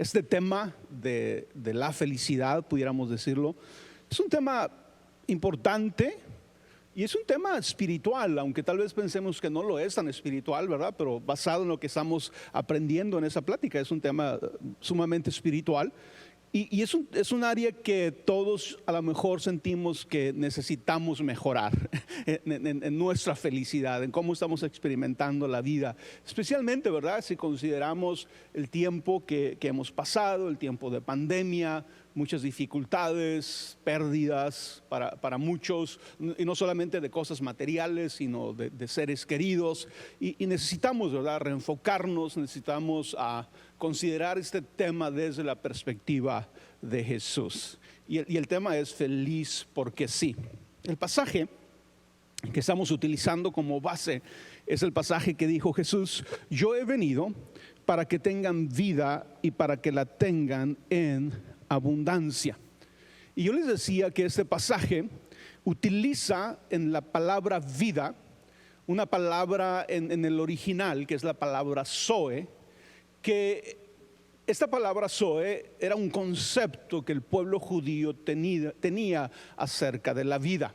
Este tema de la felicidad, pudiéramos decirlo, es un tema importante y es un tema espiritual, aunque tal vez pensemos que no lo es tan espiritual, ¿verdad? Pero basado en lo que estamos aprendiendo en esa plática, es un tema sumamente espiritual. Y es un área que todos a lo mejor sentimos que necesitamos mejorar en nuestra felicidad, en cómo estamos experimentando la vida. Especialmente, ¿verdad? Si consideramos el tiempo que hemos pasado, el tiempo de pandemia, muchas dificultades, pérdidas para muchos, y no solamente de cosas materiales, sino de seres queridos. Y necesitamos, ¿verdad?, reenfocarnos, necesitamos considerar este tema desde la perspectiva de Jesús. Y el tema es feliz porque sí. El pasaje que estamos utilizando como base es el pasaje que dijo Jesús: yo he venido para que tengan vida y para que la tengan en abundancia. Y yo les decía que este pasaje utiliza en la palabra vida una palabra en el original, que es la palabra zoe, que esta palabra zoe era un concepto que el pueblo judío tenía acerca de la vida.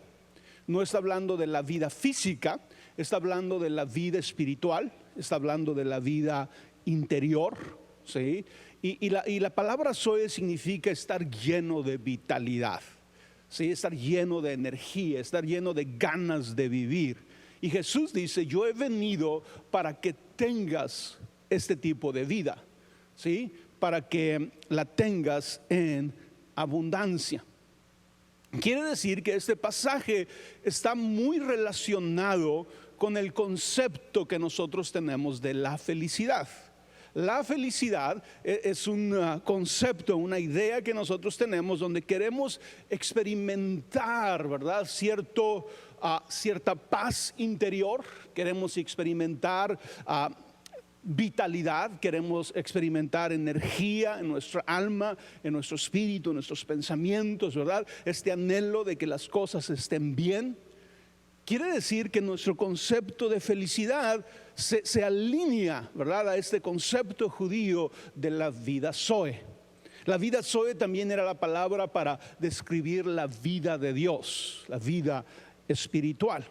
No está hablando de la vida física, está hablando de la vida espiritual, está hablando de la vida interior, ¿sí? Y la palabra zoe significa estar lleno de vitalidad, ¿sí? Estar lleno de energía, estar lleno de ganas de vivir. Y Jesús dice: yo he venido para que tengas este tipo de vida, ¿sí? Para que la tengas en abundancia. Quiere decir que este pasaje está muy relacionado con el concepto que nosotros tenemos de la felicidad. La felicidad es un concepto, una idea que nosotros tenemos donde queremos experimentar, ¿verdad?, cierta paz interior, queremos experimentar vitalidad, queremos experimentar energía en nuestra alma, en nuestro espíritu, en nuestros pensamientos, ¿verdad? Este anhelo de que las cosas estén bien. Quiere decir que nuestro concepto de felicidad se alinea, ¿verdad?, a este concepto judío de la vida zoe. La vida zoe también era la palabra para describir la vida de Dios, la vida espiritual.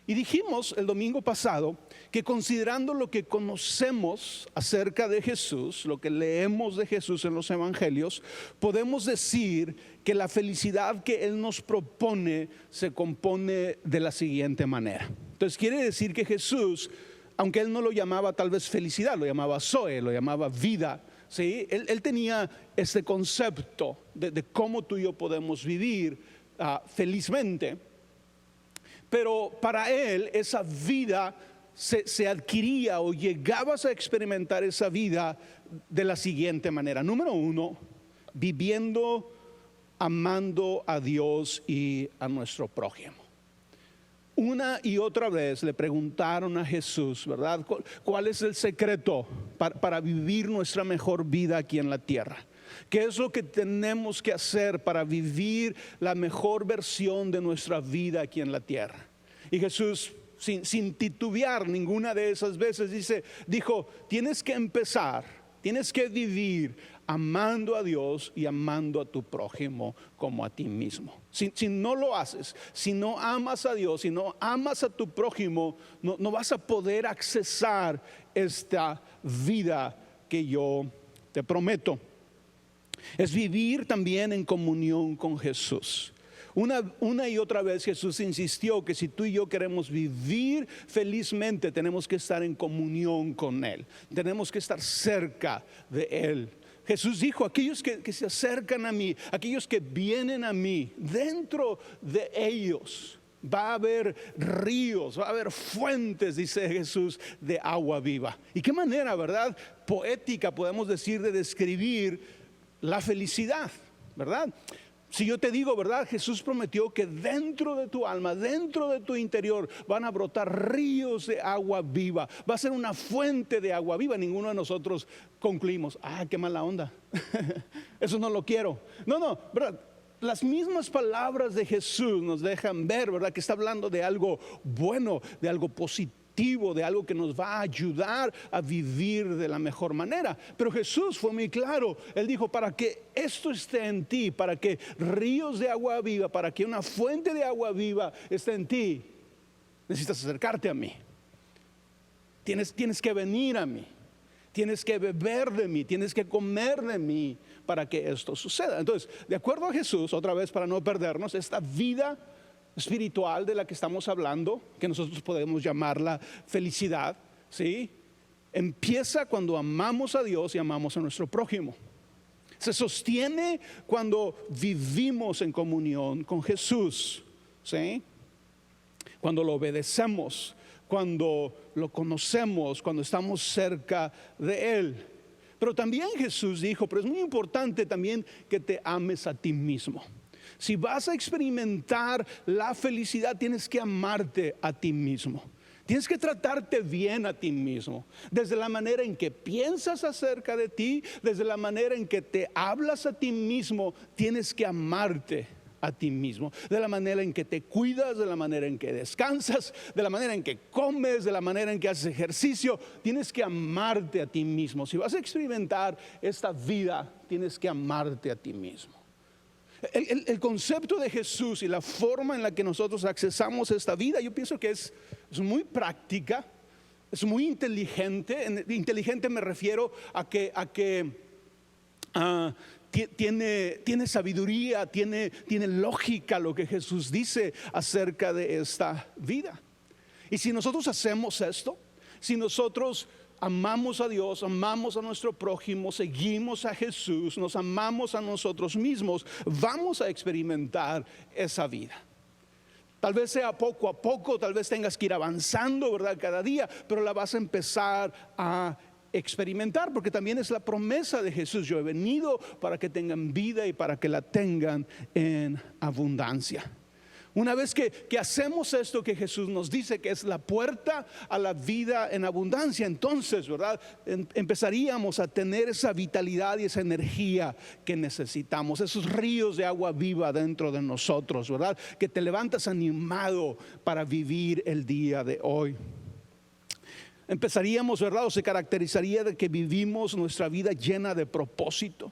Y dijimos el domingo pasado que considerando lo que conocemos acerca de Jesús, lo que leemos de Jesús en los evangelios, podemos decir que la felicidad que Él nos propone se compone de la siguiente manera. Entonces quiere decir que Jesús, aunque Él no lo llamaba tal vez felicidad, lo llamaba zoe, lo llamaba vida, ¿sí? Él tenía este concepto de cómo tú y yo podemos vivir felizmente. Pero para Él esa vida se adquiría o llegabas a experimentar esa vida de la siguiente manera. Número uno, viviendo, amando a Dios y a nuestro prójimo. Una y otra vez le preguntaron a Jesús, ¿verdad?, ¿cuál es el secreto para vivir nuestra mejor vida aquí en la tierra? ¿Qué es lo que tenemos que hacer para vivir la mejor versión de nuestra vida aquí en la tierra? Y Jesús, sin titubear ninguna de esas veces, dijo: tienes que empezar, tienes que vivir amando a Dios y amando a tu prójimo como a ti mismo. Si no lo haces, si no amas a Dios, si no amas a tu prójimo, no vas a poder accesar esta vida que yo te prometo. Es vivir también en comunión con Jesús. Una y otra vez Jesús insistió que si tú y yo queremos vivir felizmente, tenemos que estar en comunión con Él, tenemos que estar cerca de Él. Jesús dijo: aquellos que se acercan a mí, aquellos que vienen a mí, dentro de ellos va a haber ríos, va a haber fuentes, dice Jesús, de agua viva. Y qué manera, ¿verdad?, poética podemos decir de describir la felicidad, ¿verdad? Si yo te digo, ¿verdad?, Jesús prometió que dentro de tu alma, dentro de tu interior, van a brotar ríos de agua viva. Va a ser una fuente de agua viva. Ninguno de nosotros concluimos: qué mala onda. Eso no lo quiero. No, ¿verdad? Las mismas palabras de Jesús nos dejan ver, ¿verdad?, que está hablando de algo bueno, de algo positivo, efectivo, de algo que nos va a ayudar a vivir de la mejor manera. Pero Jesús fue muy claro. Él dijo, para que esto esté en ti, para que ríos de agua viva, para que una fuente de agua viva esté en ti, necesitas acercarte a mí. Tienes que venir a mí. Tienes que beber de mí, tienes que comer de mí para que esto suceda. Entonces, de acuerdo a Jesús, otra vez para no perdernos, esta vida espiritual de la que estamos hablando, que nosotros podemos llamarla felicidad, ¿sí? Empieza cuando amamos a Dios y amamos a nuestro prójimo. Se sostiene cuando vivimos en comunión con Jesús, ¿sí? Cuando lo obedecemos, cuando lo conocemos, cuando estamos cerca de Él. Pero también Jesús dijo, pero es muy importante también que te ames a ti mismo. Si vas a experimentar la felicidad, tienes que amarte a ti mismo. Tienes que tratarte bien a ti mismo. Desde la manera en que piensas acerca de ti, desde la manera en que te hablas a ti mismo, tienes que amarte a ti mismo, de la manera en que te cuidas, de la manera en que descansas, de la manera en que comes, de la manera en que haces ejercicio. Tienes que amarte a ti mismo. Si vas a experimentar esta vida, tienes que amarte a ti mismo. El concepto de Jesús y la forma en la que nosotros accesamos esta vida, yo pienso que es muy práctica, es muy inteligente. Inteligente me refiero a que tiene sabiduría, tiene lógica lo que Jesús dice acerca de esta vida. Y si nosotros hacemos esto, si nosotros amamos a Dios, amamos a nuestro prójimo, seguimos a Jesús, nos amamos a nosotros mismos, vamos a experimentar esa vida. Tal vez sea poco a poco, tal vez tengas que ir avanzando, ¿verdad? Cada día, pero la vas a empezar a experimentar, porque también es la promesa de Jesús. Yo he venido para que tengan vida y para que la tengan en abundancia. Una vez que hacemos esto que Jesús nos dice que es la puerta a la vida en abundancia, entonces, ¿verdad? Empezaríamos a tener esa vitalidad y esa energía que necesitamos, esos ríos de agua viva dentro de nosotros, ¿verdad? Que te levantas animado para vivir el día de hoy. Empezaríamos, ¿verdad? O se caracterizaría de que vivimos nuestra vida llena de propósito,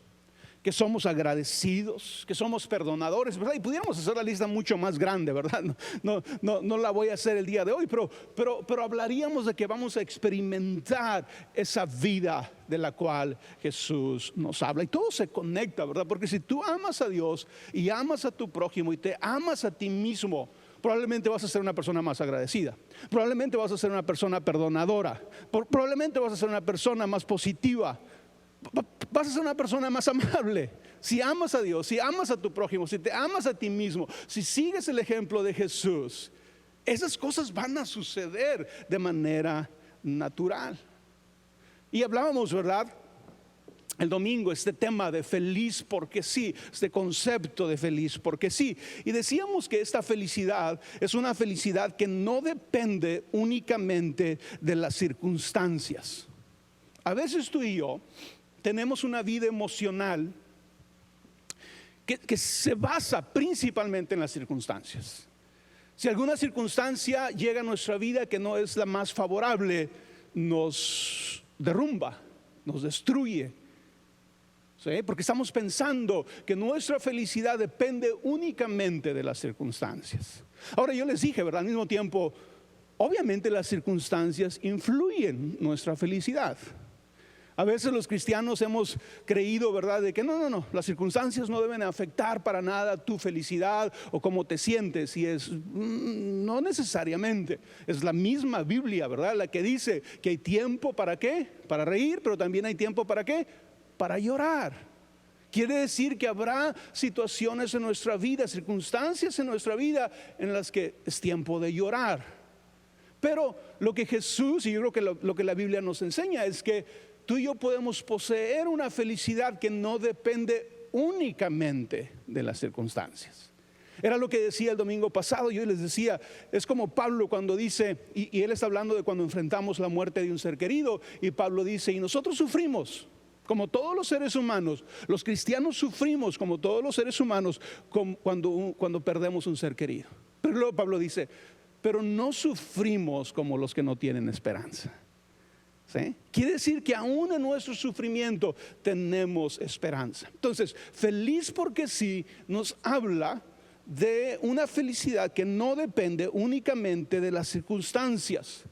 que somos agradecidos, que somos perdonadores, ¿verdad? Y pudiéramos hacer la lista mucho más grande, ¿verdad? No la voy a hacer el día de hoy, pero hablaríamos de que vamos a experimentar esa vida de la cual Jesús nos habla. Y todo se conecta, ¿verdad? Porque si tú amas a Dios y amas a tu prójimo y te amas a ti mismo, probablemente vas a ser una persona más agradecida, probablemente vas a ser una persona perdonadora, probablemente vas a ser una persona más positiva, vas a ser una persona más amable. Si amas a Dios, si amas a tu prójimo, si te amas a ti mismo, si sigues el ejemplo de Jesús, esas cosas van a suceder de manera natural. Y hablábamos, ¿verdad? El domingo, este tema de feliz porque sí, este concepto de feliz porque sí. Y decíamos que esta felicidad es una felicidad que no depende únicamente de las circunstancias. A veces tú y yo tenemos una vida emocional que se basa principalmente en las circunstancias. Si alguna circunstancia llega a nuestra vida que no es la más favorable, nos derrumba, nos destruye. ¿Sí? Porque estamos pensando que nuestra felicidad depende únicamente de las circunstancias. Ahora yo les dije, ¿verdad? Al mismo tiempo, obviamente las circunstancias influyen en nuestra felicidad. A veces los cristianos hemos creído, ¿verdad?, de que no, las circunstancias no deben afectar para nada tu felicidad o cómo te sientes. Y no necesariamente. Es la misma Biblia, ¿verdad?, la que dice que hay tiempo ¿para qué? Para reír, pero también hay tiempo ¿para qué? Para llorar. Quiere decir que habrá situaciones en nuestra vida, circunstancias en nuestra vida en las que es tiempo de llorar. Pero lo que Jesús, y yo creo que lo que la Biblia nos enseña es que tú y yo podemos poseer una felicidad que no depende únicamente de las circunstancias. Era lo que decía el domingo pasado. Yo les decía, es como Pablo cuando dice, y él está hablando de cuando enfrentamos la muerte de un ser querido, y Pablo dice, y nosotros sufrimos como todos los seres humanos. Los cristianos sufrimos como todos los seres humanos cuando perdemos un ser querido. Pero luego Pablo dice, pero no sufrimos como los que no tienen esperanza. ¿Sí? Quiere decir que aún en nuestro sufrimiento tenemos esperanza. Entonces, feliz porque sí nos habla de una felicidad que no depende únicamente de las circunstancias,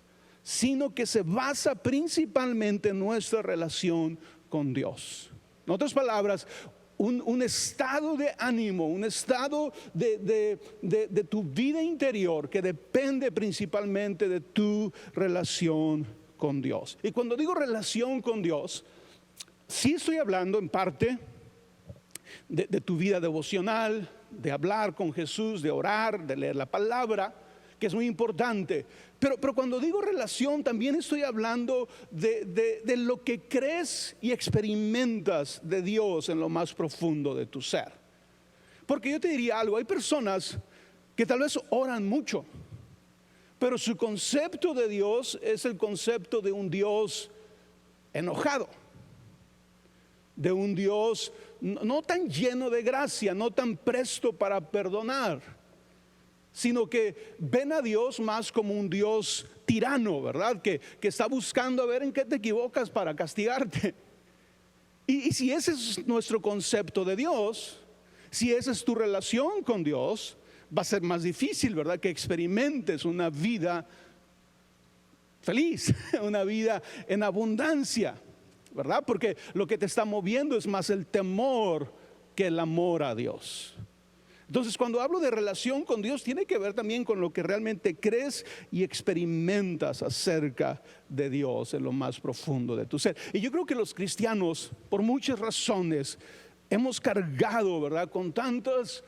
sino que se basa principalmente en nuestra relación con Dios. En otras palabras, un estado de ánimo, un estado de tu vida interior que depende principalmente de tu relación con Dios. Y cuando digo relación con Dios, sí estoy hablando en parte de tu vida devocional, de hablar con Jesús, de orar, de leer la palabra, que es muy importante. Pero cuando digo relación, también estoy hablando de lo que crees y experimentas de Dios en lo más profundo de tu ser. Porque yo te diría algo, hay personas que tal vez oran mucho, pero su concepto de Dios es el concepto de un Dios enojado, de un Dios no tan lleno de gracia, no tan presto para perdonar, sino que ven a Dios más como un Dios tirano, ¿verdad? Que está buscando a ver en qué te equivocas para castigarte. Y si ese es nuestro concepto de Dios, si esa es tu relación con Dios, va a ser más difícil, ¿verdad? Que experimentes una vida feliz, una vida en abundancia, ¿verdad? Porque lo que te está moviendo es más el temor que el amor a Dios. Entonces, cuando hablo de relación con Dios, tiene que ver también con lo que realmente crees y experimentas acerca de Dios en lo más profundo de tu ser. Y yo creo que los cristianos, por muchas razones, hemos cargado, ¿verdad?, con tantas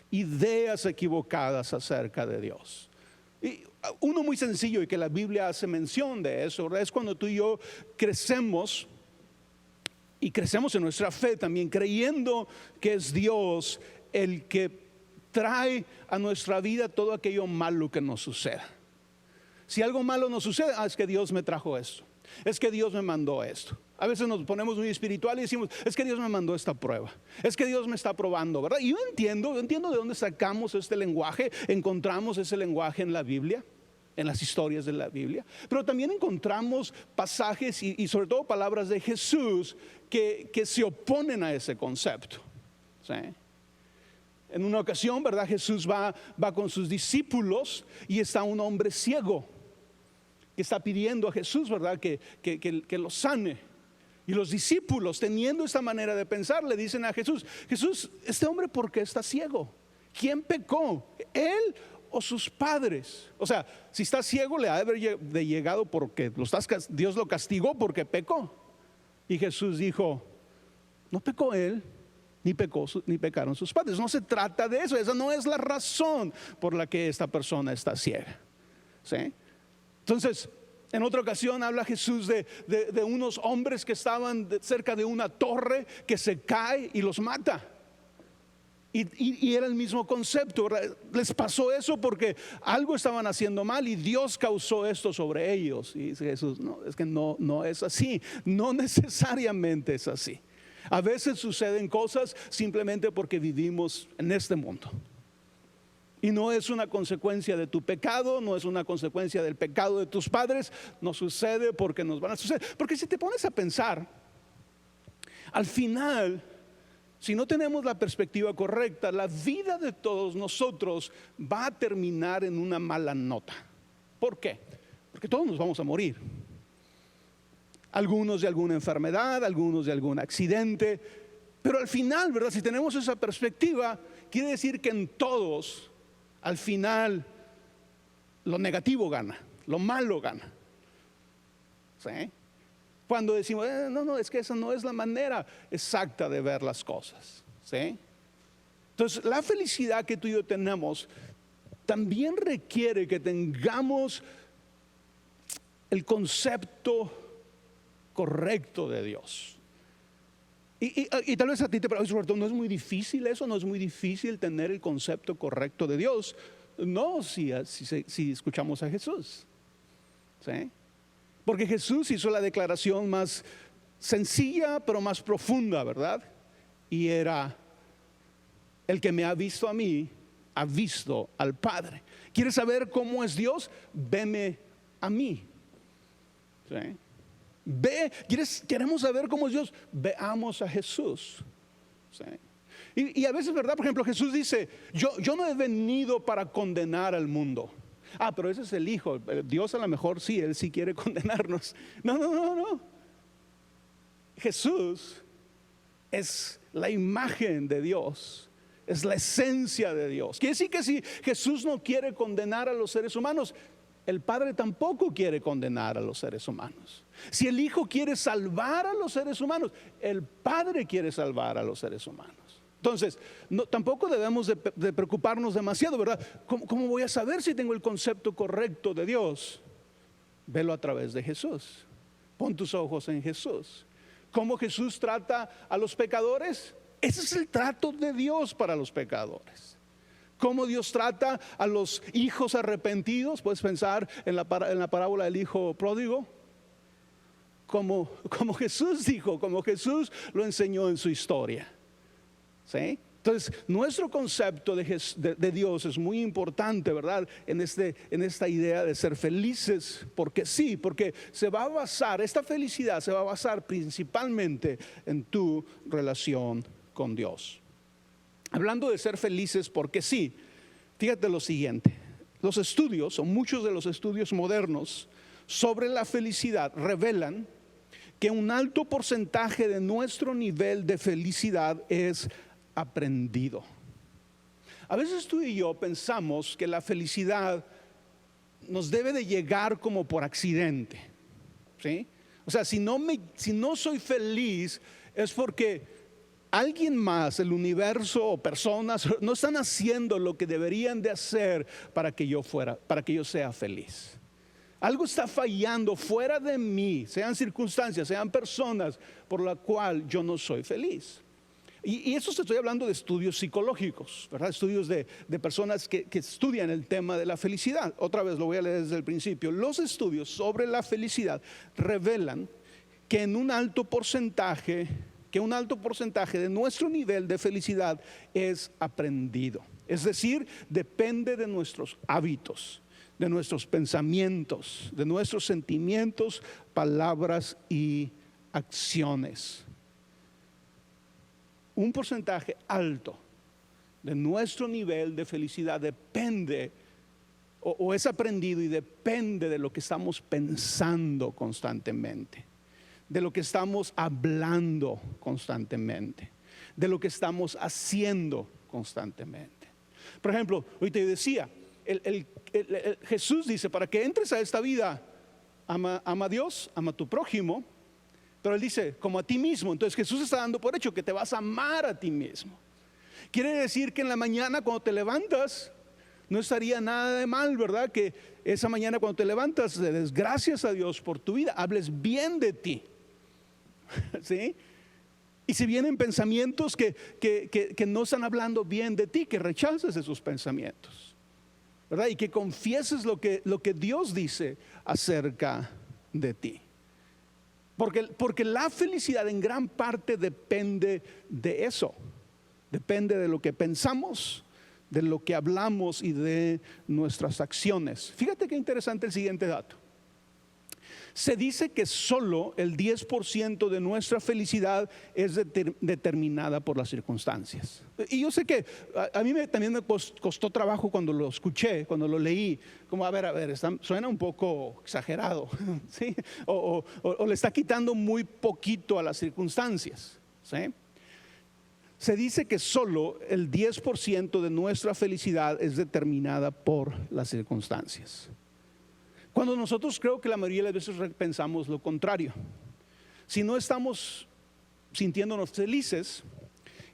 ideas equivocadas acerca de Dios. Y uno muy sencillo y que la Biblia hace mención de eso, ¿verdad?, es cuando tú y yo crecemos. Y crecemos en nuestra fe también, creyendo que es Dios el que trae a nuestra vida todo aquello malo que nos suceda. Si algo malo nos sucede, es que Dios me trajo esto, es que Dios me mandó esto. A veces nos ponemos muy espiritual y decimos, es que Dios me mandó esta prueba, es que Dios me está probando, ¿verdad? Y yo entiendo de dónde sacamos este lenguaje, encontramos ese lenguaje en la Biblia, en las historias de la Biblia, pero también encontramos pasajes y sobre todo palabras de Jesús que se oponen a ese concepto. ¿Sí? En una ocasión, ¿verdad?, Jesús va con sus discípulos y está un hombre ciego que está pidiendo a Jesús, ¿verdad?, que lo sane. Y los discípulos, teniendo esta manera de pensar, le dicen a Jesús, Jesús, este hombre, ¿por qué está ciego? ¿Quién pecó? ¿Él o sus padres? O sea, si está ciego, le ha de haber llegado porque Dios lo castigó porque pecó. Y Jesús dijo, no pecó él, ni pecaron sus padres. No se trata de eso, esa no es la razón por la que esta persona está ciega. ¿Sí? Entonces, en otra ocasión habla Jesús de unos hombres que estaban cerca de una torre que se cae y los mata. Y era el mismo concepto, ¿verdad? Les pasó eso porque algo estaban haciendo mal y Dios causó esto sobre ellos. Y dice Jesús, no, es que no es así, no necesariamente es así. A veces suceden cosas simplemente porque vivimos en este mundo. Y no es una consecuencia de tu pecado, no es una consecuencia del pecado de tus padres, no sucede porque nos van a suceder. Porque si te pones a pensar, al final, si no tenemos la perspectiva correcta, la vida de todos nosotros va a terminar en una mala nota. ¿Por qué? Porque todos nos vamos a morir. Algunos de alguna enfermedad, algunos de algún accidente. Pero al final, ¿verdad?, si tenemos esa perspectiva, quiere decir que en todos, al final, lo negativo gana, lo malo gana. ¿Sí? Cuando decimos, no, es que esa no es la manera exacta de ver las cosas. ¿Sí? Entonces, la felicidad que tú y yo tenemos también requiere que tengamos el concepto correcto de Dios. Y tal vez a ti te parece, Roberto, no es muy difícil eso, no es muy difícil tener el concepto correcto de Dios. No, si escuchamos a Jesús. ¿Sí? Porque Jesús hizo la declaración más sencilla, pero más profunda, ¿verdad? Y era, el que me ha visto a mí, ha visto al Padre. ¿Quieres saber cómo es Dios? Veme a mí. ¿Sí? Queremos saber cómo es Dios. Veamos a Jesús. ¿Sí? Y a veces, ¿verdad? Por ejemplo, Jesús dice, yo no he venido para condenar al mundo. Pero ese es el Hijo. Dios a lo mejor sí, Él sí quiere condenarnos. No. Jesús es la imagen de Dios. Es la esencia de Dios. Quiere decir que si Jesús no quiere condenar a los seres humanos, el Padre tampoco quiere condenar a los seres humanos. Si el Hijo quiere salvar a los seres humanos, el Padre quiere salvar a los seres humanos. Entonces, tampoco debemos de preocuparnos demasiado, ¿verdad? ¿Cómo voy a saber si tengo el concepto correcto de Dios? Velo a través de Jesús. Pon tus ojos en Jesús. ¿Cómo Jesús trata a los pecadores? Ese es el trato de Dios para los pecadores. ¿Cómo Dios trata a los hijos arrepentidos? Puedes pensar en la parábola del hijo pródigo. Como Jesús dijo, como Jesús lo enseñó en su historia. ¿Sí? Entonces, nuestro concepto de Dios es muy importante, ¿verdad? En esta idea de ser felices, porque sí, porque esta felicidad se va a basar principalmente en tu relación con Dios. Hablando de ser felices porque sí, fíjate lo siguiente: los estudios, o muchos de los estudios modernos sobre la felicidad, revelan que un alto porcentaje de nuestro nivel de felicidad es aprendido. A veces tú y yo pensamos que la felicidad nos debe de llegar como por accidente, ¿sí? O sea, si no soy feliz es porque alguien más, el universo o personas no están haciendo lo que deberían de hacer para que yo sea feliz. Algo está fallando fuera de mí, sean circunstancias, sean personas, por la cual yo no soy feliz. Y eso estoy hablando de estudios psicológicos, ¿verdad? Estudios de personas que estudian el tema de la felicidad. Otra vez lo voy a leer desde el principio. Los estudios sobre la felicidad revelan que un alto porcentaje de nuestro nivel de felicidad es aprendido. Es decir, depende de nuestros hábitos, de nuestros pensamientos, de nuestros sentimientos, palabras y acciones. Un porcentaje alto de nuestro nivel de felicidad depende o es aprendido y depende de lo que estamos pensando constantemente, de lo que estamos hablando constantemente, de lo que estamos haciendo constantemente. Por ejemplo, ahorita yo decía, Jesús dice, para que entres a esta vida, ama a Dios, ama a tu prójimo. Pero Él dice, como a ti mismo. Entonces Jesús está dando por hecho que te vas a amar a ti mismo. Quiere decir que en la mañana cuando te levantas, no estaría nada de mal, ¿verdad? Que esa mañana cuando te levantas, le des gracias a Dios por tu vida, hables bien de ti. ¿Sí? Y si vienen pensamientos que no están hablando bien de ti, que rechaces esos pensamientos, ¿verdad? Y que confieses lo que Dios dice acerca de ti. Porque la felicidad en gran parte depende de eso. Depende de lo que pensamos, de lo que hablamos y de nuestras acciones. Fíjate qué interesante el siguiente dato. Se dice que solo el 10% de nuestra felicidad es determinada por las circunstancias. Y yo sé que a mí también me costó trabajo cuando lo escuché, cuando lo leí. Como, a ver, suena un poco exagerado, ¿sí? O le está quitando muy poquito a las circunstancias, ¿sí? Se dice que solo el 10% de nuestra felicidad es determinada por las circunstancias. Cuando nosotros, creo que la mayoría de las veces pensamos lo contrario. Si no estamos sintiéndonos felices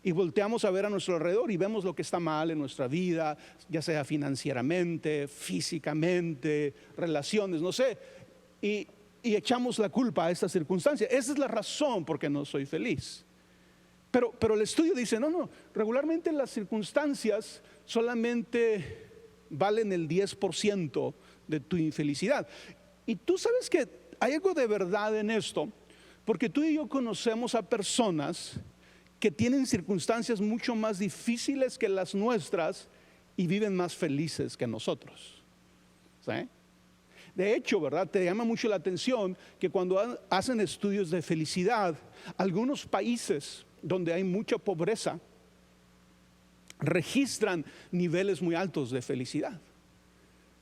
y volteamos a ver a nuestro alrededor y vemos lo que está mal en nuestra vida, ya sea financieramente, físicamente, relaciones, no sé, y echamos la culpa a esta circunstancia. Esa es la razón por qué no soy feliz. Pero el estudio dice, no, regularmente las circunstancias solamente valen el 10% de tu infelicidad. Y tú sabes que hay algo de verdad en esto, porque tú y yo conocemos a personas que tienen circunstancias mucho más difíciles que las nuestras y viven más felices que nosotros. ¿Sí? De hecho, ¿verdad? Te llama mucho la atención que cuando hacen estudios de felicidad, algunos países donde hay mucha pobreza registran niveles muy altos de felicidad.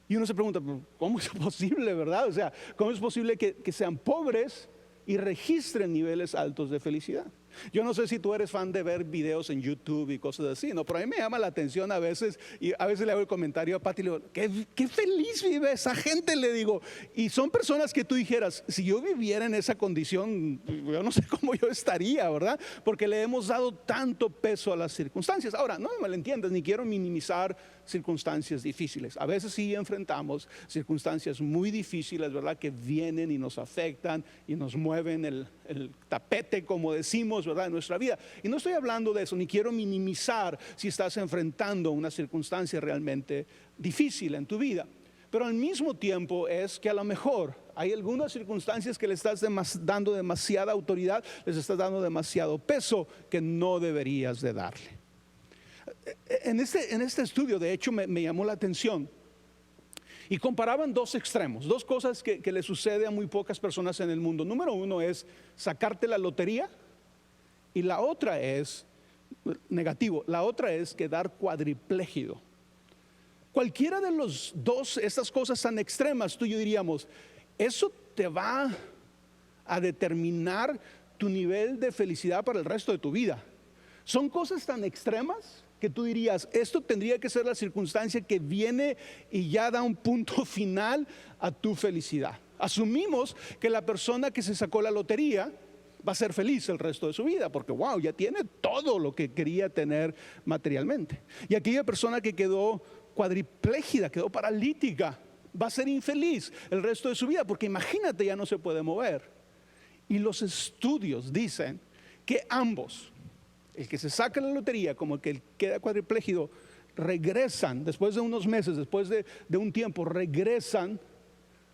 Y uno se pregunta, ¿cómo es posible, verdad? O sea, ¿cómo es posible que sean pobres y registren niveles altos de felicidad? Yo no sé si tú eres fan de ver videos en YouTube y cosas así, ¿no? Pero a mí me llama la atención a veces, y a veces le hago el comentario a Pati y le digo, qué feliz vive esa gente, le digo. Y son personas que tú dijeras, si yo viviera en esa condición, yo no sé cómo yo estaría, ¿verdad? Porque le hemos dado tanto peso a las circunstancias. Ahora, no me malentiendas, ni quiero minimizar circunstancias difíciles. A veces sí enfrentamos circunstancias muy difíciles, ¿verdad? Que vienen y nos afectan y nos mueven el tapete, como decimos, ¿verdad? En nuestra vida. Y no estoy hablando de eso, ni quiero minimizar si estás enfrentando una circunstancia realmente difícil en tu vida. Pero al mismo tiempo es que a lo mejor hay algunas circunstancias que le estás dando demasiada autoridad, les estás dando demasiado peso que no deberías de darle. En este estudio, de hecho, me llamó la atención y comparaban dos extremos, dos cosas que le sucede a muy pocas personas en el mundo. Número uno es sacarte la lotería y la otra es, negativo, la otra es quedar cuadripléjico. Cualquiera de los dos, estas cosas tan extremas, tú y yo diríamos, eso te va a determinar tu nivel de felicidad para el resto de tu vida. Son cosas tan extremas que tú dirías, esto tendría que ser la circunstancia que viene y ya da un punto final a tu felicidad. Asumimos que la persona que se sacó la lotería va a ser feliz el resto de su vida, porque wow, ya tiene todo lo que quería tener materialmente. Y aquella persona que quedó cuadriplégica, quedó paralítica, va a ser infeliz el resto de su vida, porque imagínate, ya no se puede mover. Y los estudios dicen que ambos, el que se saca la lotería como el que queda cuadripléjico, regresan después de unos meses, después de un tiempo, regresan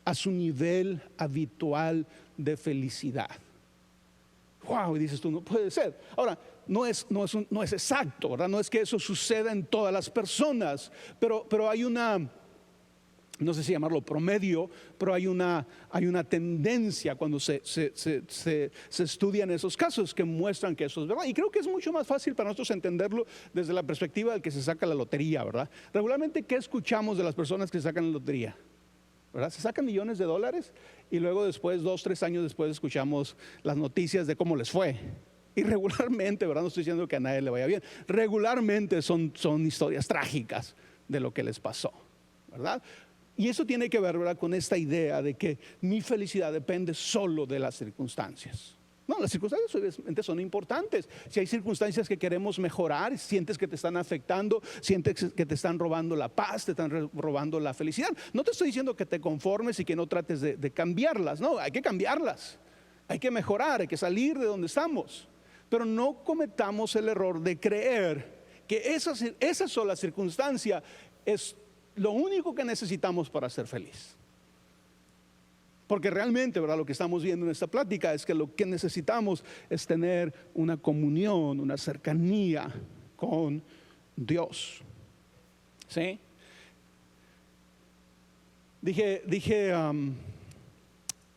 a su nivel habitual de felicidad. Wow, y dices tú, no puede ser. Ahora, no es exacto, ¿verdad? No es que eso suceda en todas las personas, pero hay una, no sé si llamarlo promedio, pero hay una tendencia cuando se estudian esos casos que muestran que eso es verdad. Y creo que es mucho más fácil para nosotros entenderlo desde la perspectiva del que se saca la lotería, ¿verdad? Regularmente, ¿qué escuchamos de las personas que sacan la lotería? ¿Verdad? Se sacan millones de dólares y luego después, 2, 3 años después, escuchamos las noticias de cómo les fue. Y regularmente, ¿verdad? No estoy diciendo que a nadie le vaya bien. Regularmente son historias trágicas de lo que les pasó, ¿verdad? Y eso tiene que ver, ¿verdad?, con esta idea de que mi felicidad depende solo de las circunstancias. No, las circunstancias obviamente son importantes. Si hay circunstancias que queremos mejorar, sientes que te están afectando, sientes que te están robando la paz, te están robando la felicidad. No te estoy diciendo que te conformes y que no trates de cambiarlas. No, hay que cambiarlas. Hay que mejorar, hay que salir de donde estamos. Pero no cometamos el error de creer que esa sola circunstancia es lo único que necesitamos para ser feliz. Porque realmente, ¿verdad?, lo que estamos viendo en esta plática es que lo que necesitamos es tener una comunión, una cercanía con Dios. ¿Sí? Dije,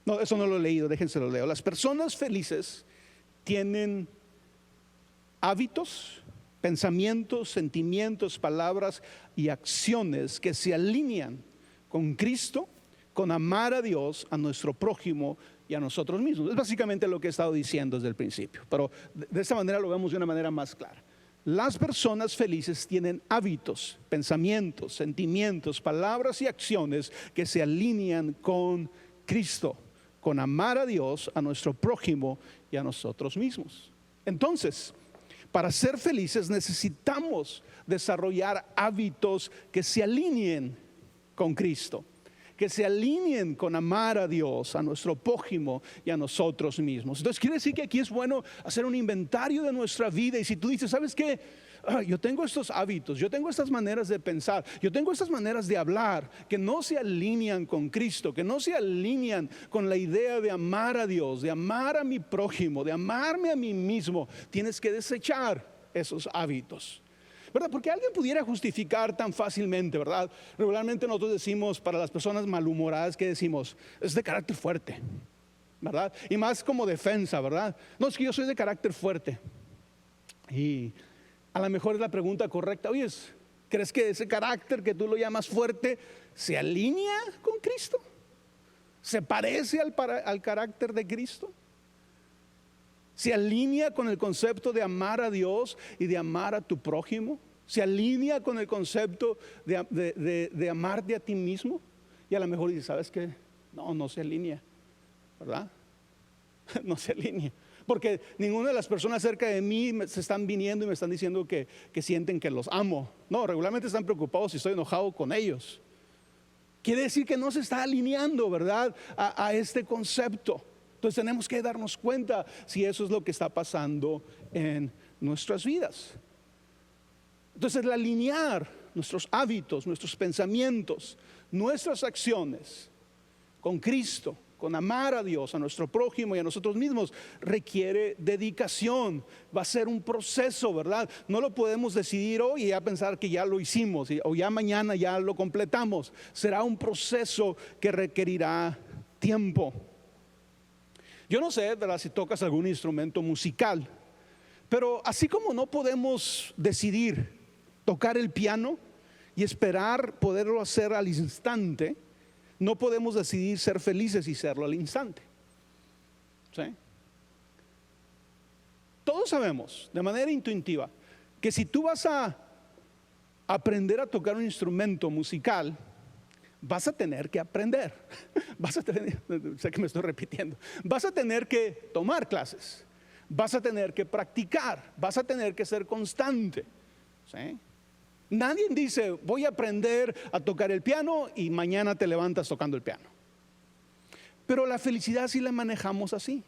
no, eso no lo he leído, déjense lo leo. Las personas felices tienen hábitos, pensamientos, sentimientos, palabras y acciones que se alinean con Cristo, con amar a Dios, a nuestro prójimo y a nosotros mismos. Es básicamente lo que he estado diciendo desde el principio, pero de esta manera lo vemos de una manera más clara. Las personas felices tienen hábitos, pensamientos, sentimientos, palabras y acciones que se alinean con Cristo, con amar a Dios, a nuestro prójimo y a nosotros mismos. Entonces, para ser felices necesitamos desarrollar hábitos que se alineen con Cristo, que se alineen con amar a Dios, a nuestro prójimo y a nosotros mismos. Entonces quiere decir que aquí es bueno hacer un inventario de nuestra vida. Y si tú dices, ¿sabes qué? Yo tengo estos hábitos, yo tengo estas maneras de pensar, yo tengo estas maneras de hablar que no se alinean con Cristo, que no se alinean con la idea de amar a Dios, de amar a mi prójimo, de amarme a mí mismo. Tienes que desechar esos hábitos. ¿verdad? Porque alguien pudiera justificar tan fácilmente, ¿verdad? Regularmente nosotros decimos, para las personas malhumoradas, ¿qué decimos? Es de carácter fuerte, ¿verdad? Y más como defensa, ¿verdad? No, es que yo soy de carácter fuerte. Y a lo mejor es la pregunta correcta. Oye, ¿crees que ese carácter que tú lo llamas fuerte se alinea con Cristo? ¿Se parece al carácter de Cristo? ¿Se alinea con el concepto de amar a Dios y de amar a tu prójimo? ¿Se alinea con el concepto de amarte a ti mismo? Y a lo mejor dices, ¿sabes qué? No se alinea, ¿verdad? No se alinea. Porque ninguna de las personas cerca de mí se están viniendo y me están diciendo que sienten que los amo. No, regularmente están preocupados si estoy enojado con ellos. Quiere decir que no se está alineando, ¿verdad? A este concepto. Entonces tenemos que darnos cuenta si eso es lo que está pasando en nuestras vidas. Entonces el alinear nuestros hábitos, nuestros pensamientos, nuestras acciones con Cristo, con amar a Dios, a nuestro prójimo y a nosotros mismos, requiere dedicación. Va a ser un proceso, ¿verdad? No lo podemos decidir hoy y ya pensar que ya lo hicimos o ya mañana ya lo completamos. Será un proceso que requerirá tiempo. Yo no sé, ¿verdad?, si tocas algún instrumento musical, pero así como no podemos decidir tocar el piano y esperar poderlo hacer al instante, no podemos decidir ser felices y serlo al instante. ¿Sí? Todos sabemos de manera intuitiva que si tú vas a aprender a tocar un instrumento musical, vas a tener que aprender. Sé que me estoy repitiendo. Vas a tener que tomar clases. Vas a tener que practicar. Vas a tener que ser constante. ¿Sí? Nadie dice, voy a aprender a tocar el piano y mañana te levantas tocando el piano. Pero la felicidad sí la manejamos así.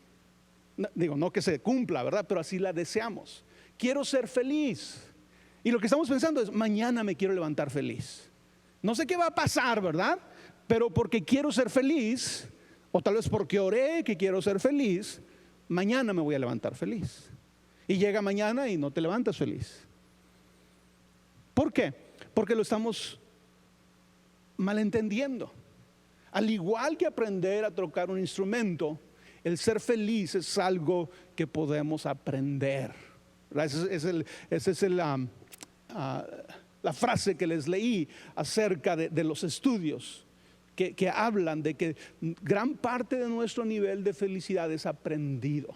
Digo, no que se cumpla, ¿verdad? Pero así la deseamos. Quiero ser feliz. Y lo que estamos pensando es, mañana me quiero levantar feliz. No sé qué va a pasar, ¿verdad? Pero porque quiero ser feliz, o tal vez porque oré que quiero ser feliz, mañana me voy a levantar feliz. Y llega mañana y no te levantas feliz. ¿Por qué? Porque lo estamos malentendiendo. Al igual que aprender a tocar un instrumento, el ser feliz es algo que podemos aprender. Esa es la frase que les leí acerca de los estudios que hablan de que gran parte de nuestro nivel de felicidad es aprendido.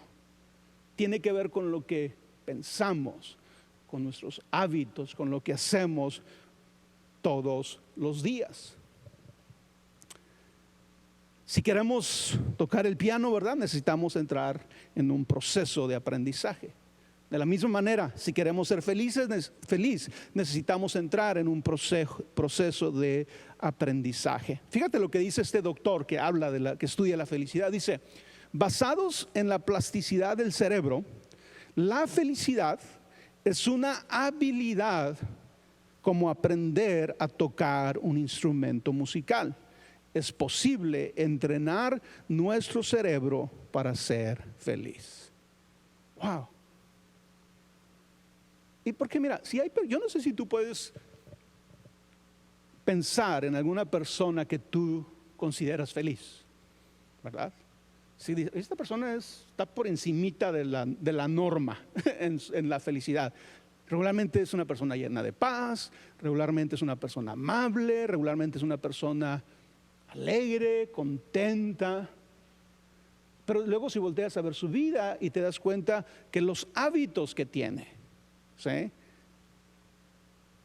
Tiene que ver con lo que pensamos, con nuestros hábitos, con lo que hacemos todos los días. Si queremos tocar el piano, ¿verdad?, necesitamos entrar en un proceso de aprendizaje. De la misma manera, si queremos ser feliz, necesitamos entrar en un proceso de aprendizaje. Fíjate lo que dice este doctor que habla que estudia la felicidad. Dice, basados en la plasticidad del cerebro, la felicidad es una habilidad como aprender a tocar un instrumento musical. Es posible entrenar nuestro cerebro para ser feliz. Wow. Y porque mira, yo no sé si tú puedes pensar en alguna persona que tú consideras feliz, ¿verdad? Si esta persona está por encimita de la norma en la felicidad. Regularmente es una persona llena de paz, regularmente es una persona amable, regularmente es una persona alegre, contenta. Pero luego si volteas a ver su vida y te das cuenta que los hábitos que tiene, ¿sí?,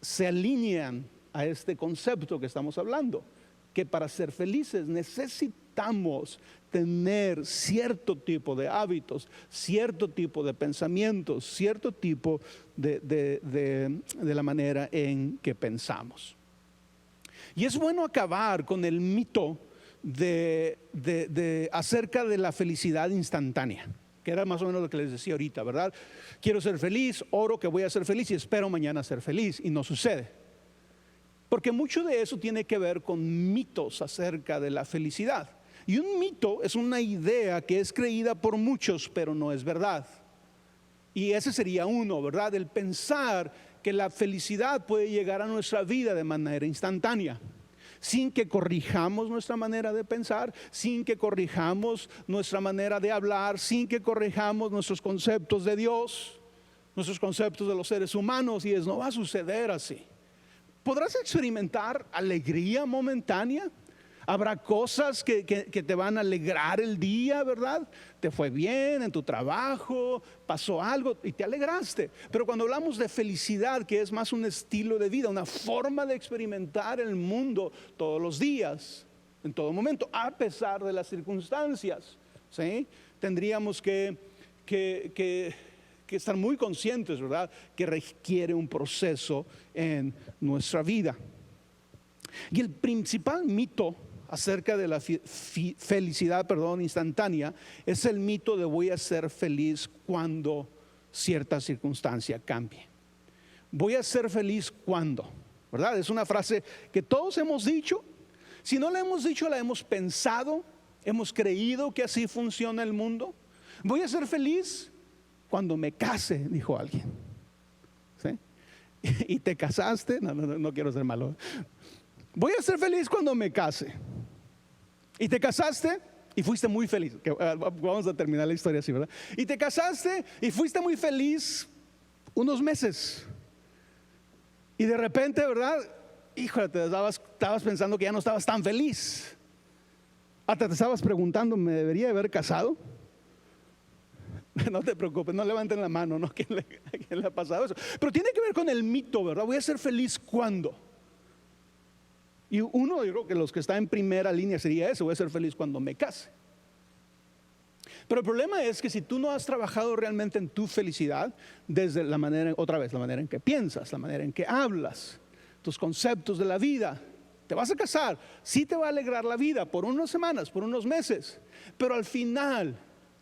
se alinean a este concepto que estamos hablando, que para ser felices necesitamos tener cierto tipo de hábitos, cierto tipo de pensamientos, cierto tipo de la manera en que pensamos. Y es bueno acabar con el mito acerca de la felicidad instantánea, que era más o menos lo que les decía ahorita, ¿verdad? Quiero ser feliz, oro que voy a ser feliz y espero mañana ser feliz, y no sucede. Porque mucho de eso tiene que ver con mitos acerca de la felicidad. Y un mito es una idea que es creída por muchos, pero no es verdad. Y ese sería uno, ¿verdad? El pensar que la felicidad puede llegar a nuestra vida de manera instantánea, sin que corrijamos nuestra manera de pensar, sin que corrijamos nuestra manera de hablar, sin que corrijamos nuestros conceptos de Dios, nuestros conceptos de los seres humanos, y no va a suceder así. ¿Podrás experimentar alegría momentánea? Habrá cosas que te van a alegrar el día, ¿verdad? Te fue bien en tu trabajo, pasó algo y te alegraste. Pero cuando hablamos de felicidad, que es más un estilo de vida, una forma de experimentar el mundo todos los días, en todo momento, a pesar de las circunstancias, ¿sí? Tendríamos que estar muy conscientes, ¿verdad? Que requiere un proceso en nuestra vida. Y el principal mito acerca de la felicidad, instantánea, es el mito de voy a ser feliz cuando cierta circunstancia cambie. Voy a ser feliz cuando, ¿verdad? Es una frase que todos hemos dicho. Si no la hemos dicho, la hemos pensado, hemos creído que así funciona el mundo. Voy a ser feliz cuando me case, dijo alguien. ¿Sí? Y te casaste, no quiero ser malo. Voy a ser feliz cuando me case. Y te casaste y fuiste muy feliz. Vamos a terminar la historia así, ¿verdad? Y te casaste y fuiste muy feliz unos meses. Y de repente, ¿verdad? Híjole, estabas pensando que ya no estabas tan feliz. Hasta te estabas preguntando, ¿me debería haber casado? No te preocupes, no levanten la mano, ¿no? ¿A quién le ha pasado eso? Pero tiene que ver con el mito, ¿verdad? Voy a ser feliz cuando. Y yo creo que los que están en primera línea sería eso, voy a ser feliz cuando me case. Pero el problema es que si tú no has trabajado realmente en tu felicidad, desde la manera en que piensas, la manera en que hablas, tus conceptos de la vida, te vas a casar, sí te va a alegrar la vida por unas semanas, por unos meses, pero al final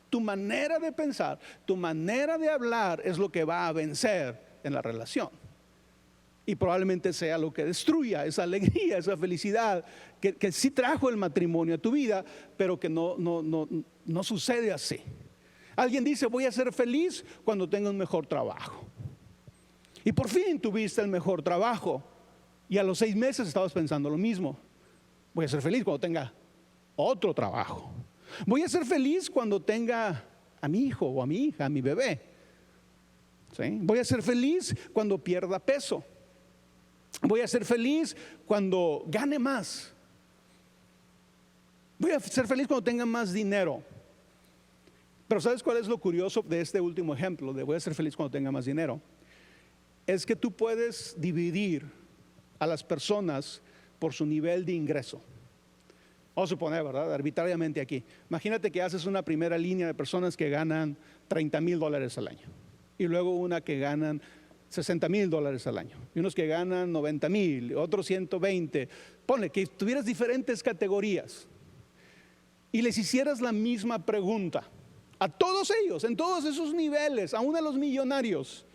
tu manera de pensar, tu manera de hablar es lo que va a vencer en la relación. Y probablemente sea lo que destruya esa alegría, esa felicidad que sí trajo el matrimonio a tu vida, pero que no sucede así. Alguien dice, voy a ser feliz cuando tenga un mejor trabajo. Y por fin tuviste el mejor trabajo. Y a los 6 meses estabas pensando lo mismo. Voy a ser feliz cuando tenga otro trabajo. Voy a ser feliz cuando tenga a mi hijo o a mi hija, a mi bebé. ¿Sí? Voy a ser feliz cuando pierda peso. Voy a ser feliz cuando gane más. Voy a ser feliz cuando tenga más dinero. Pero ¿sabes cuál es lo curioso de este último ejemplo de voy a ser feliz cuando tenga más dinero? Es que tú puedes dividir a las personas por su nivel de ingreso. Vamos a suponer, ¿verdad? Arbitrariamente aquí. Imagínate que haces una primera línea de personas que ganan $30,000 al año. Y luego una que ganan $60,000 al año, y unos que ganan 90,000, otros 120. Ponle que tuvieras diferentes categorías y les hicieras la misma pregunta a todos ellos, en todos esos niveles, aún a los millonarios,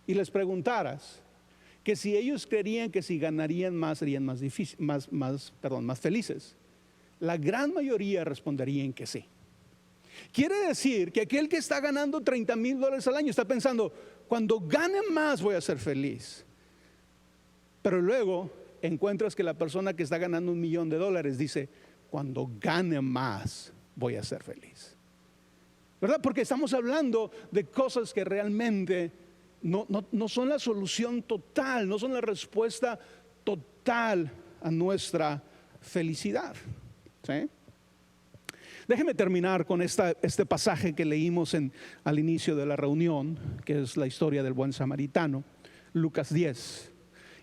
y les preguntaras que si ellos creerían que si ganarían más serían más felices. La gran mayoría responderían que sí. Quiere decir que aquel que está ganando $30,000 al año está pensando, cuando gane más voy a ser feliz. Pero luego encuentras que la persona que está ganando $1 millón dice, cuando gane más voy a ser feliz. ¿Verdad? Porque estamos hablando de cosas que realmente no son la solución total, no son la respuesta total a nuestra felicidad. ¿Sí? Déjeme terminar con este pasaje que leímos al inicio de la reunión, que es la historia del buen samaritano, Lucas 10.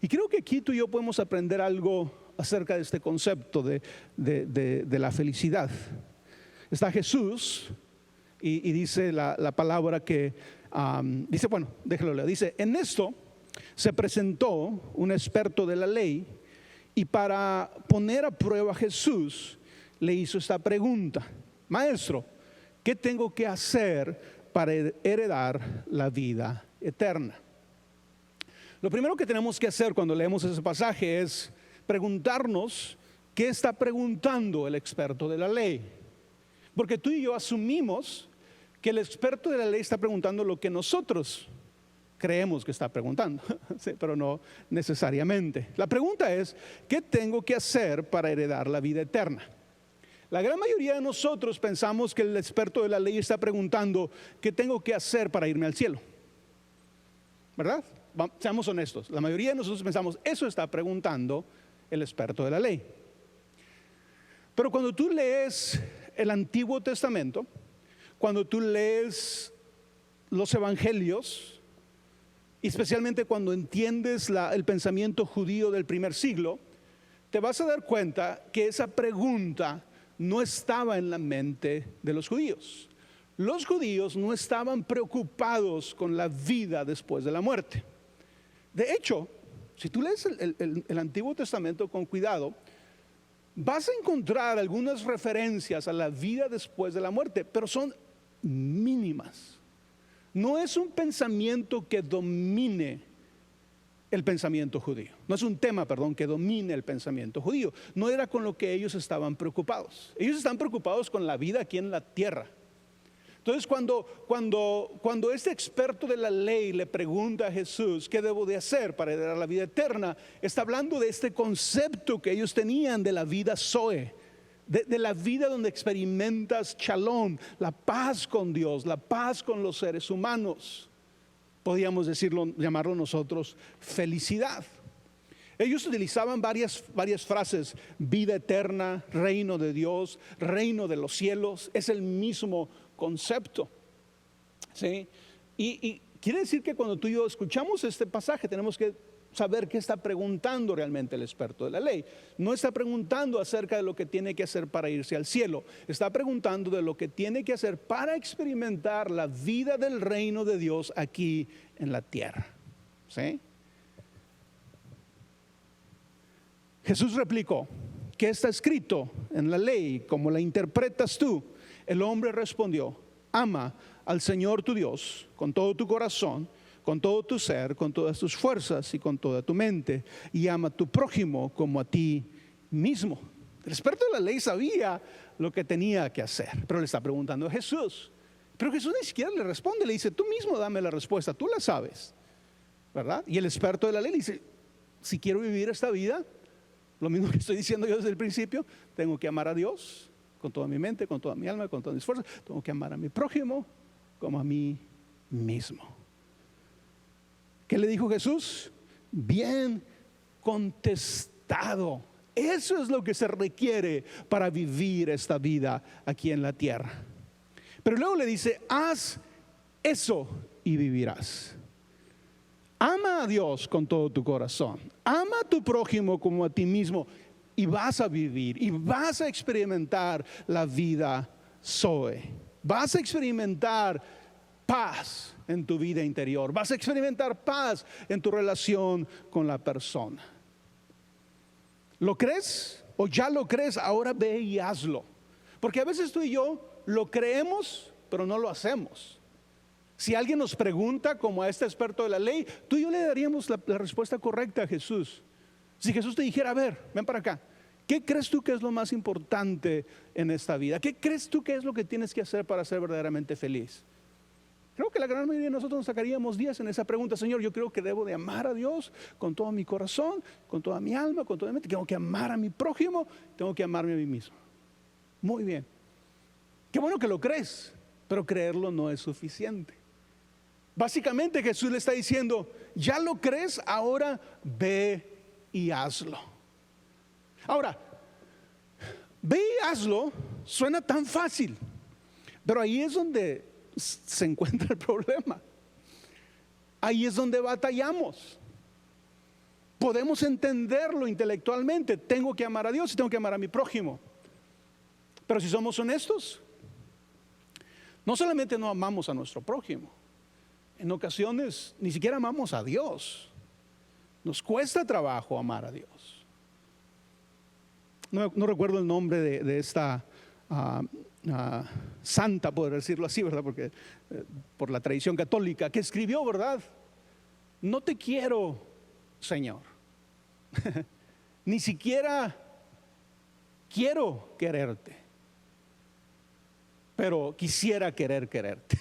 Y creo que aquí tú y yo podemos aprender algo acerca de este concepto de la felicidad. Está Jesús y dice la palabra que, dice, bueno, déjalo leer. Dice, en esto se presentó un experto de la ley y para poner a prueba a Jesús, le hizo esta pregunta: Maestro, ¿qué tengo que hacer para heredar la vida eterna? Lo primero que tenemos que hacer cuando leemos ese pasaje es preguntarnos qué está preguntando el experto de la ley. Porque tú y yo asumimos que el experto de la ley está preguntando lo que nosotros creemos que está preguntando, sí, pero no necesariamente. La pregunta es, ¿qué tengo que hacer para heredar la vida eterna? La gran mayoría de nosotros pensamos que el experto de la ley está preguntando, ¿qué tengo que hacer para irme al cielo? ¿Verdad? Seamos honestos, la mayoría de nosotros pensamos, eso está preguntando el experto de la ley. Pero cuando tú lees el Antiguo Testamento, cuando tú lees los evangelios, especialmente cuando entiendes el pensamiento judío del primer siglo, te vas a dar cuenta que esa pregunta no estaba en la mente de los judíos. Los judíos no estaban preocupados con la vida después de la muerte. De hecho, si tú lees el Antiguo Testamento con cuidado, vas a encontrar algunas referencias a la vida después de la muerte, pero son mínimas. No es un pensamiento que domine el pensamiento judío. No es un tema, que domine el pensamiento judío. No era con lo que ellos estaban preocupados. Ellos están preocupados con la vida aquí en la tierra. Entonces, cuando este experto de la ley le pregunta a Jesús, ¿qué debo de hacer para heredar la vida eterna? Está hablando de este concepto que ellos tenían de la vida Zoe, de la vida donde experimentas shalom, la paz con Dios, la paz con los seres humanos. Podríamos llamarlo nosotros felicidad. Ellos utilizaban varias frases: vida eterna, reino de Dios, reino de los cielos. Es el mismo concepto, ¿sí? Y quiere decir que cuando tú y yo escuchamos este pasaje, tenemos que saber qué está preguntando realmente el experto de la ley. No está preguntando acerca de lo que tiene que hacer para irse al cielo. Está preguntando de lo que tiene que hacer para experimentar la vida del reino de Dios aquí en la tierra, ¿sí? Jesús replicó, ¿qué está escrito en la ley? ¿Cómo la interpretas tú? El hombre respondió, ama al Señor tu Dios con todo tu corazón, con todo tu ser, con todas tus fuerzas y con toda tu mente, y ama a tu prójimo como a ti mismo. El experto de la ley sabía lo que tenía que hacer, pero le está preguntando a Jesús. Pero Jesús ni siquiera le responde, le dice, tú mismo dame la respuesta, tú la sabes, ¿verdad? Y el experto de la ley le dice, si quiero vivir esta vida, lo mismo que estoy diciendo yo desde el principio, tengo que amar a Dios con toda mi mente, con toda mi alma, con todas mis fuerzas. Tengo que amar a mi prójimo como a mí mismo. ¿Qué le dijo Jesús? Bien contestado. Eso es lo que se requiere para vivir esta vida aquí en la tierra. Pero luego le dice, haz eso y vivirás. Ama a Dios con todo tu corazón. Ama a tu prójimo como a ti mismo. Y vas a vivir y vas a experimentar la vida Zoe. Vas a experimentar paz en tu vida interior. Vas a experimentar paz en tu relación con la persona. ¿Lo crees? ¿O ya lo crees? Ahora ve y hazlo. Porque a veces tú y yo lo creemos, pero no lo hacemos. Si alguien nos pregunta, como a este experto de la ley, tú y yo le daríamos la respuesta correcta a Jesús. Si Jesús te dijera, a ver, ven para acá, ¿qué crees tú que es lo más importante en esta vida? ¿Qué crees tú que es lo que tienes que hacer para ser verdaderamente feliz? Creo que la gran mayoría de nosotros nos sacaríamos 10 en esa pregunta. Señor, yo creo que debo de amar a Dios con todo mi corazón, con toda mi alma, con toda mi mente. Tengo que amar a mi prójimo, tengo que amarme a mí mismo. Muy bien. Qué bueno que lo crees, pero creerlo no es suficiente. Básicamente Jesús le está diciendo, ya lo crees, ahora ve y hazlo. Ahora, ve y hazlo suena tan fácil, pero ahí es donde se encuentra el problema. Ahí es donde batallamos. Podemos entenderlo intelectualmente, tengo que amar a Dios y tengo que amar a mi prójimo. Pero si somos honestos, no solamente no amamos a nuestro prójimo, en ocasiones ni siquiera amamos a Dios. Nos cuesta trabajo amar a Dios. No recuerdo el nombre de esta santa, por decirlo así, ¿verdad? Porque por la tradición católica, que escribió, ¿verdad? No te quiero, Señor. Ni siquiera quiero quererte, pero quisiera quererte.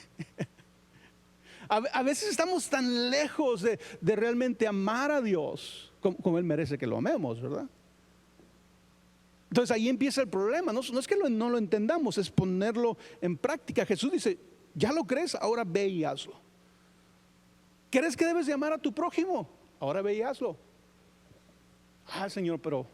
A veces estamos tan lejos de realmente amar a Dios como Él merece que lo amemos, ¿verdad? Entonces ahí empieza el problema. No es que no lo entendamos, es ponerlo en práctica. Jesús dice, ya lo crees, ahora ve y hazlo. ¿Crees que debes de amar a tu prójimo? Ahora ve y hazlo. Señor, pero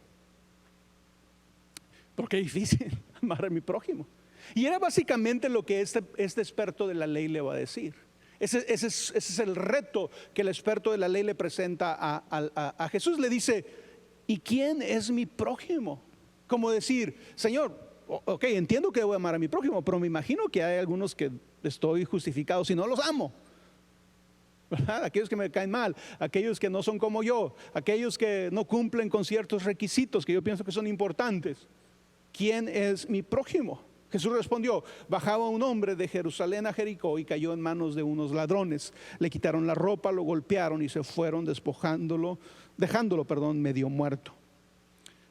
qué difícil amar a mi prójimo. Y era básicamente lo que este experto de la ley le va a decir. Ese es el reto que el experto de la ley le presenta a Jesús. Le dice, ¿y quién es mi prójimo? Como decir, Señor, ok, entiendo que debo amar a mi prójimo, pero me imagino que hay algunos que estoy justificado si no los amo, ¿verdad? Aquellos que me caen mal, aquellos que no son como yo, aquellos que no cumplen con ciertos requisitos que yo pienso que son importantes. ¿Quién es mi prójimo? Jesús respondió, bajaba un hombre de Jerusalén a Jericó y cayó en manos de unos ladrones. Le quitaron la ropa, lo golpearon y se fueron dejándolo medio muerto.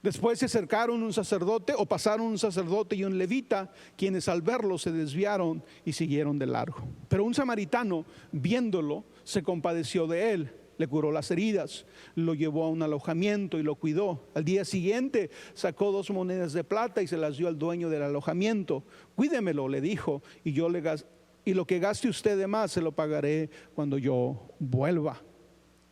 Después se acercaron un sacerdote, o pasaron un sacerdote y un levita, quienes al verlo se desviaron y siguieron de largo. Pero un samaritano, viéndolo, se compadeció de él, le curó las heridas, lo llevó a un alojamiento y lo cuidó. Al día siguiente sacó 2 monedas de plata y se las dio al dueño del alojamiento. Cuídemelo, le dijo, y lo que gaste usted de más se lo pagaré cuando yo vuelva.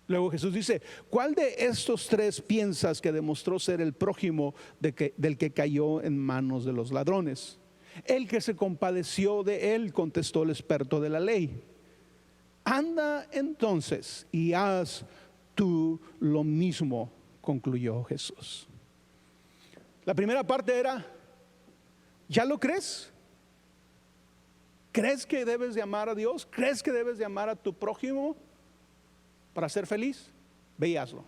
Luego Jesús dice, ¿cuál de estos 3 piensas que demostró ser el prójimo del que cayó en manos de los ladrones? El que se compadeció de él, contestó el experto de la ley. Anda entonces y haz tú lo mismo, concluyó Jesús. La primera parte era, ¿ya lo crees? ¿Crees que debes de amar a Dios? ¿Crees que debes de amar a tu prójimo para ser feliz? Ve y hazlo.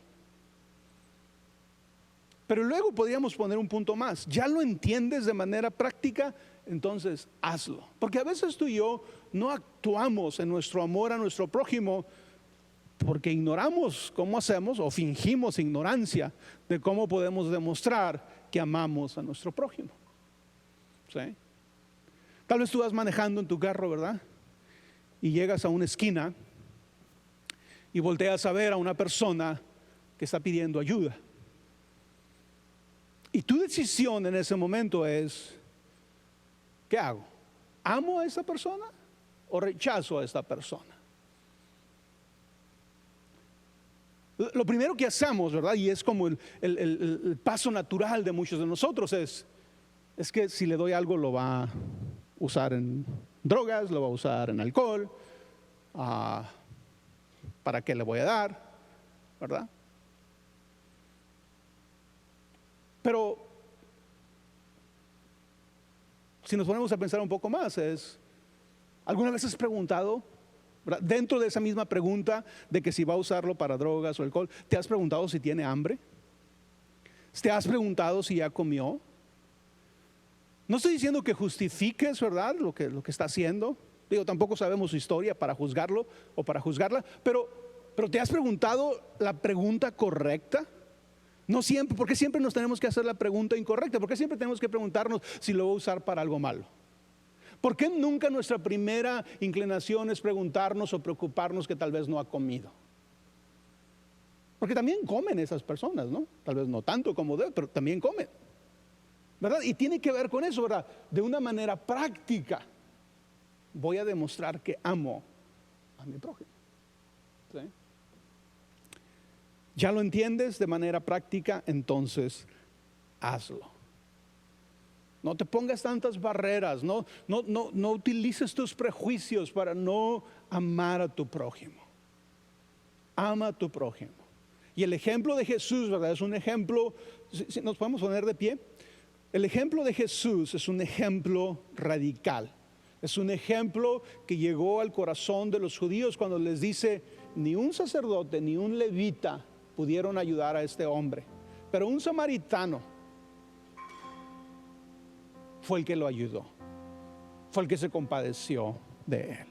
Pero luego podríamos poner un punto más. ¿Ya lo entiendes de manera práctica? Entonces hazlo. Porque a veces tú y yo no actuamos en nuestro amor a nuestro prójimo porque ignoramos cómo hacemos o fingimos ignorancia de cómo podemos demostrar que amamos a nuestro prójimo. ¿Sí? Tal vez tú vas manejando en tu carro, ¿verdad? Y llegas a una esquina y volteas a ver a una persona que está pidiendo ayuda. Y tu decisión en ese momento es, ¿qué hago? ¿Amo a esa persona o rechazo a esta persona? Lo primero que hacemos, ¿verdad? Y es como el paso natural de muchos de nosotros es que si le doy algo lo va a usar en drogas, lo va a usar en alcohol, ¿para qué le voy a dar? ¿Verdad? Pero si nos ponemos a pensar un poco más, ¿alguna vez has preguntado, ¿verdad? Dentro de esa misma pregunta de que si va a usarlo para drogas o alcohol, ¿te has preguntado si tiene hambre? ¿Te has preguntado si ya comió? No estoy diciendo que justifiques, ¿verdad?, lo que está haciendo. Digo, tampoco sabemos su historia para juzgarlo o para juzgarla, pero ¿te has preguntado la pregunta correcta? No siempre, porque siempre nos tenemos que hacer la pregunta incorrecta, porque siempre tenemos que preguntarnos si lo va a usar para algo malo. ¿Por qué nunca nuestra primera inclinación es preguntarnos o preocuparnos que tal vez no ha comido? Porque también comen esas personas, ¿no? Tal vez no tanto como deben, pero también comen, ¿verdad? Y tiene que ver con eso, ¿verdad? De una manera práctica voy a demostrar que amo a mi prójimo. ¿Sí? ¿Ya lo entiendes de manera práctica? Entonces hazlo. No te pongas tantas barreras, no utilices tus prejuicios para no amar a tu prójimo. Ama a tu prójimo. Y el ejemplo de Jesús, ¿verdad? Es un ejemplo, si nos podemos poner de pie. El ejemplo de Jesús es un ejemplo radical. Es un ejemplo que llegó al corazón de los judíos cuando les dice, ni un sacerdote ni un levita pudieron ayudar a este hombre, pero un samaritano fue el que lo ayudó, fue el que se compadeció de él.